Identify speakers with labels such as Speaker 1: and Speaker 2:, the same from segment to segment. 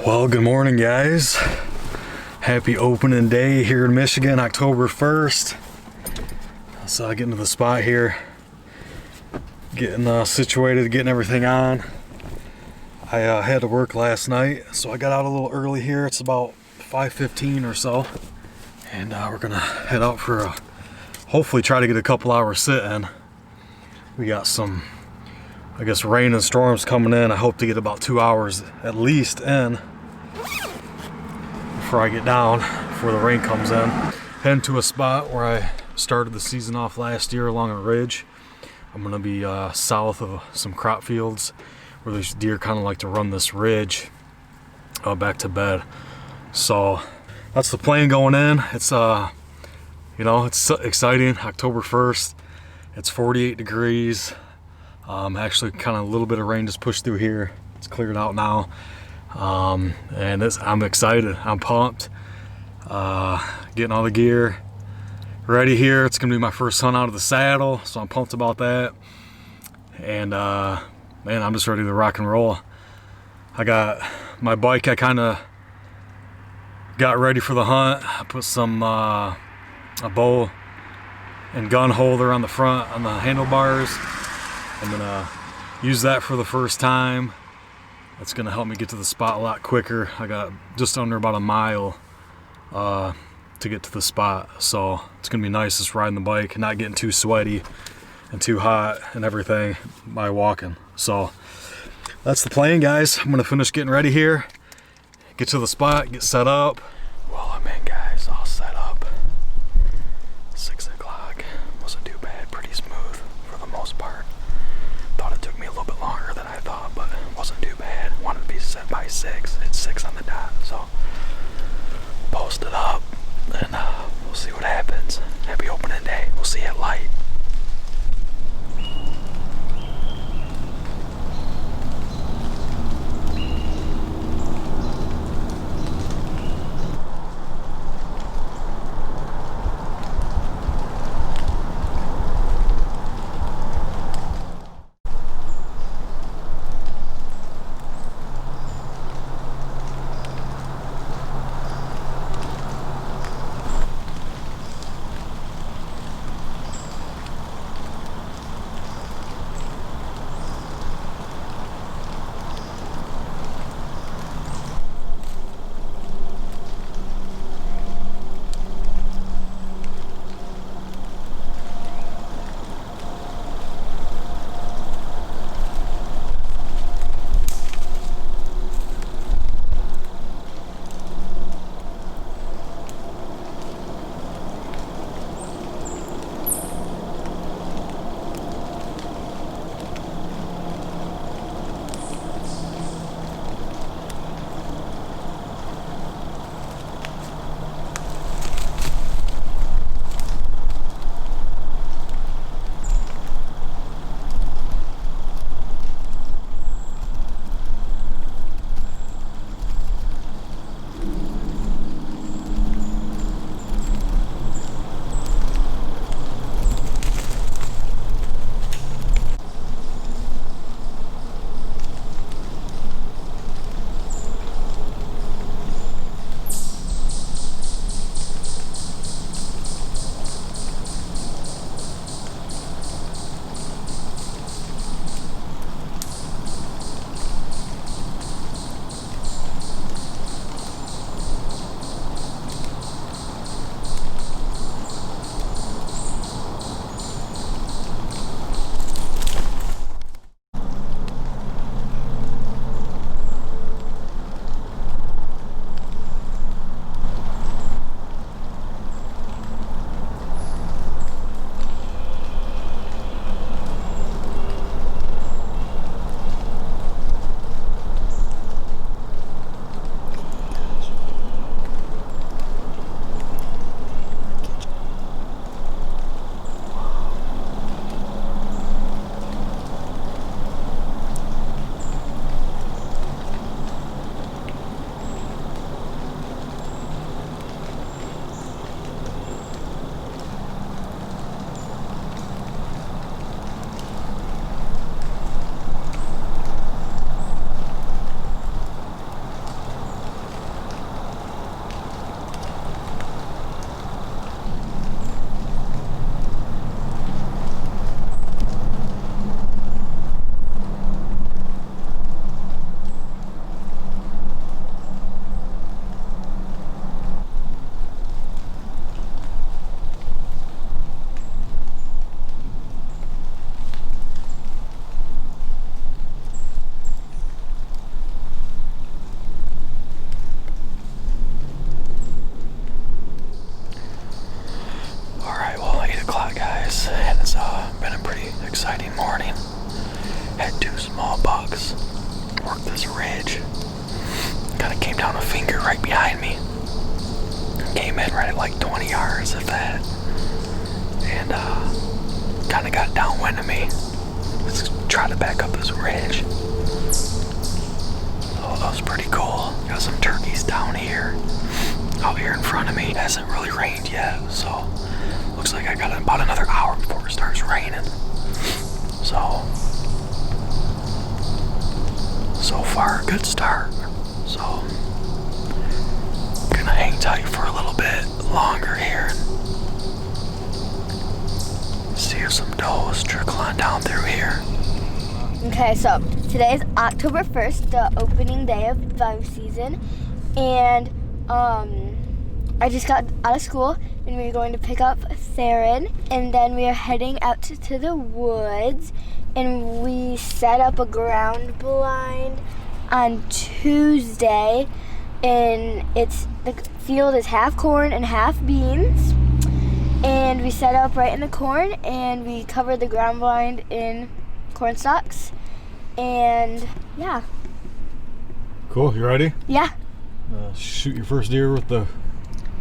Speaker 1: Well, good morning, guys. Happy opening day here in Michigan, October 1st. So I get into the spot here, getting situated, getting everything on. I had to work last night, so I got out a little early here. It's about 5:15 or so, and we're gonna head out for hopefully try to get a couple hours sit in. We got some, I guess, rain and storms coming in. I hope to get about 2 hours at least in before I get down, before the rain comes in. Heading to a spot where I started the season off last year along a ridge. I'm gonna be south of some crop fields where these deer kind of like to run this ridge back to bed. So that's the plan going in. It's it's exciting. October 1st. It's 48 degrees. Actually, kind of a little bit of rain just pushed through here. It's cleared out now. And I'm excited. I'm pumped. Getting all the gear ready here. It's gonna be my first hunt out of the saddle, so I'm pumped about that. And man, I'm just ready to rock and roll. I got my bike. I kind of got ready for the hunt. I put some a bow and gun holder on the front on the handlebars. I'm gonna use that for the first time. It's gonna help me get to the spot a lot quicker. I got just under about a mile to get to the spot, so it's gonna be nice just riding the bike, not getting too sweaty and too hot and everything by walking. So that's the plan, guys. I'm gonna finish getting ready here, get to the spot, get set up. Well, I'm in, guys, all set up. 6 o'clock, wasn't too bad, pretty smooth for the most part. Thought it took me a little bit longer than I thought, but it wasn't too bad. Wanted to be set by 6. It's 6 on the dot, so post it up and we'll see what happens. Happy opening day. We'll see you at light.
Speaker 2: down a finger right behind me. Came in right at like 20 yards, if that. And kind of got downwind of me. Let's try to back up this ridge. Oh, that was pretty cool. Got some turkeys down here. Out here in front of me. It hasn't really rained yet, so looks like I got about another hour before it starts raining. So far, good start. So, gonna hang tight for a little bit longer here. See if some does trickle on down through here.
Speaker 3: Okay, so today is October 1st, the opening day of bow season, and I just got out of school and we are going to pick up Theron, and then we are heading out to the woods, and we set up a ground blind on Tuesday, and the field is half corn and half beans, and we set up right in the corn, and we covered the ground blind in corn stalks, and yeah.
Speaker 1: Cool, you ready?
Speaker 3: Yeah.
Speaker 1: Shoot your first deer with the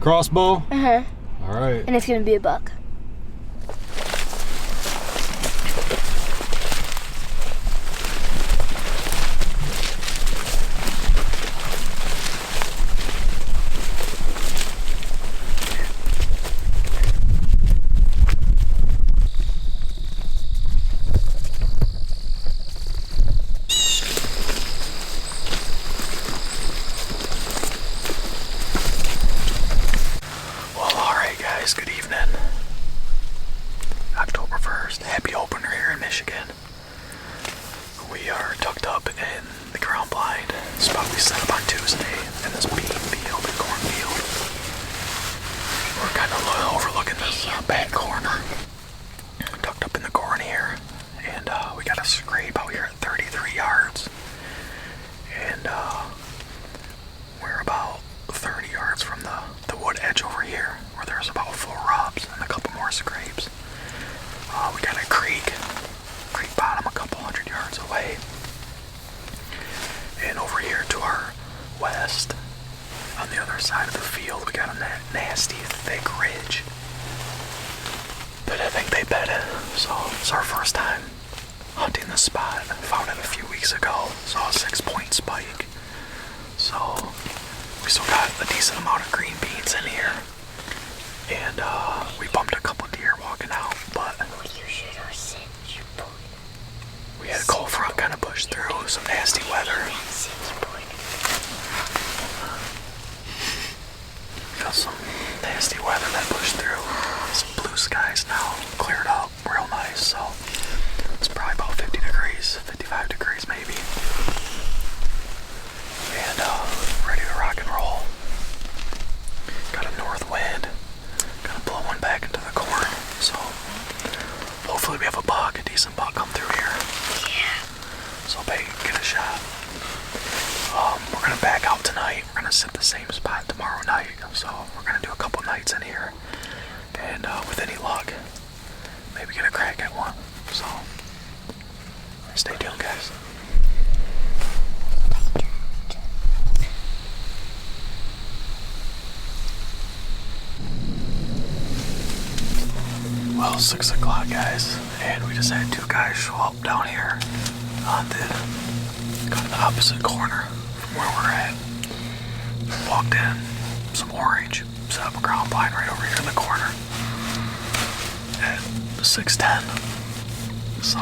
Speaker 1: crossbow?
Speaker 3: Uh-huh.
Speaker 1: All right.
Speaker 3: And it's gonna be a buck.
Speaker 2: Good evening. October 1st, happy opener here in Michigan. We are tucked up in the ground blind spot we set up on Tuesday in this bean field and cornfield. We're kind of overlooking this back corner. Tucked up in the corn here, and we got a scrape out here at 33 yards. And we're about 30 yards from the wood edge over here, where there's about 4 rubs and a couple more scrapes. We got a creek bottom a couple hundred yards away. And over here to our west, on the other side of the field, we got a nasty thick ridge. But I think they bedded, so it's our first time hunting this spot. Found it a few weeks ago, saw a 6-point spike. So we still got a decent amount of green beans in here. And we bumped a couple deer walking out, but we had a cold front kind of push through, some nasty weather. Got some nasty weather that pushed through. Some blue skies now, cleared up, real nice. So it's probably about 50 degrees, 55 degrees maybe. And ready to rock and roll. Got a north wind. Gonna blow one back into the corn, so hopefully we have a buck, a decent buck come through here. Yeah. So maybe get a shot. We're gonna back out tonight. We're gonna sit the same spot tomorrow night, so we're gonna do a couple nights in here, and with any luck, maybe get a crack at one. So stay tuned, guys. Well, 6 o'clock, guys, and we just had 2 guys show up down here on the kind of the opposite corner from where we're at. Walked in, some orange, set up a ground blind right over here in the corner at 6:10. So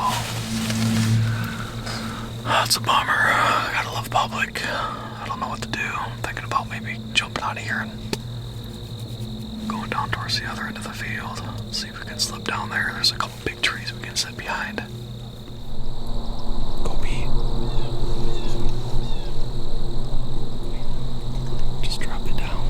Speaker 2: that's a bummer. Gotta love public. I don't know what to do. I'm thinking about maybe jumping out of here and going down towards the other end of the field. See if we can slip down there. There's a couple big trees we can sit behind. Go Pete. Just drop it down.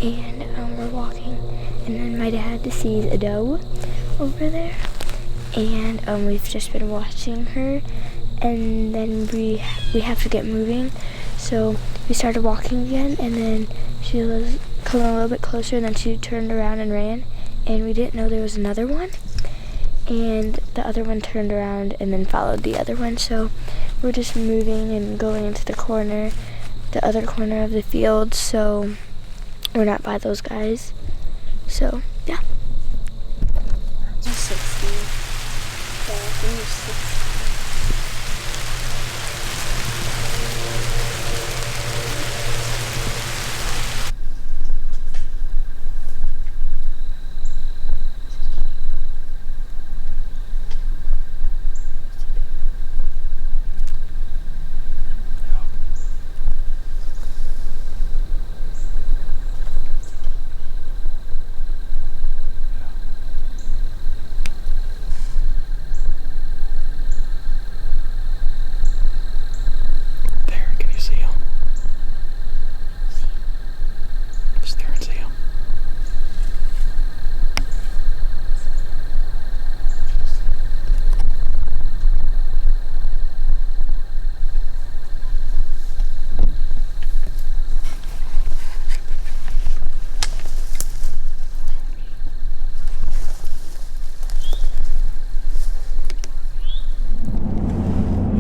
Speaker 3: and we're walking, and then my dad sees a doe over there, and we've just been watching her, and then we have to get moving, so we started walking again, and then she was coming a little bit closer, and then she turned around and ran, and we didn't know there was another one, and the other one turned around and then followed the other one, so we're just moving and going into the other corner of the field, so we're not by those guys. So yeah. Just 60. Yeah, I think it's 60.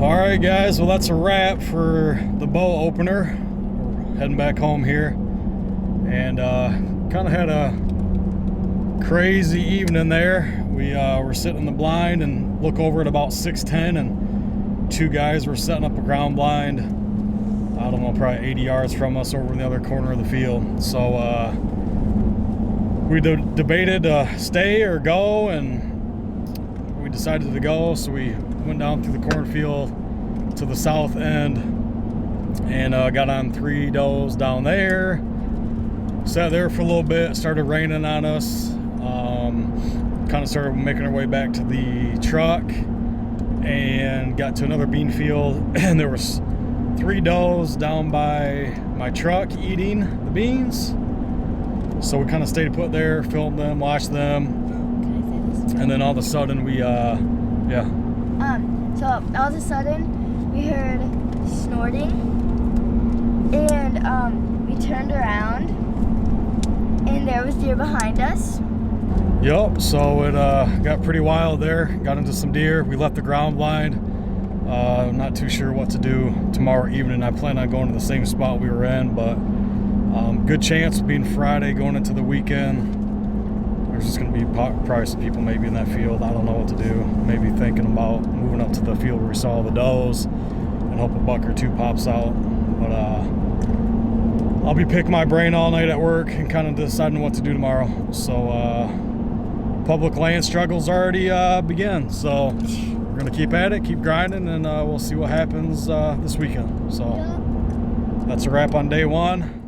Speaker 1: Alright guys, well that's a wrap for the bow opener. We're heading back home here, and kind of had a crazy evening there. We were sitting in the blind and look over at about 6:10, and two guys were setting up a ground blind, I don't know, probably 80 yards from us over in the other corner of the field. So we debated stay or go, and we decided to go, so we went down through the cornfield to the south end and got on 3 does down there, sat there for a little bit. Started raining on us, kind of started making our way back to the truck and got to another bean field, and there was 3 does down by my truck eating the beans. So we kind of stayed put there, filmed them, watched them, and then all of a sudden we
Speaker 3: so all of a sudden we heard snorting, and we turned around, and there was deer behind us.
Speaker 1: Yep, so it got pretty wild there. Got into some deer. We left the ground blind. I'm not too sure what to do tomorrow evening. I plan on going to the same spot we were in, but good chance being Friday going into the weekend. There's just going to be probably some people maybe in that field. I don't know what to do. Maybe thinking about moving up to the field where we saw the does and hope a buck or two pops out. But I'll be picking my brain all night at work and kind of deciding what to do tomorrow. So public land struggles already began. So we're going to keep at it, keep grinding, and we'll see what happens this weekend. So that's a wrap on day 1.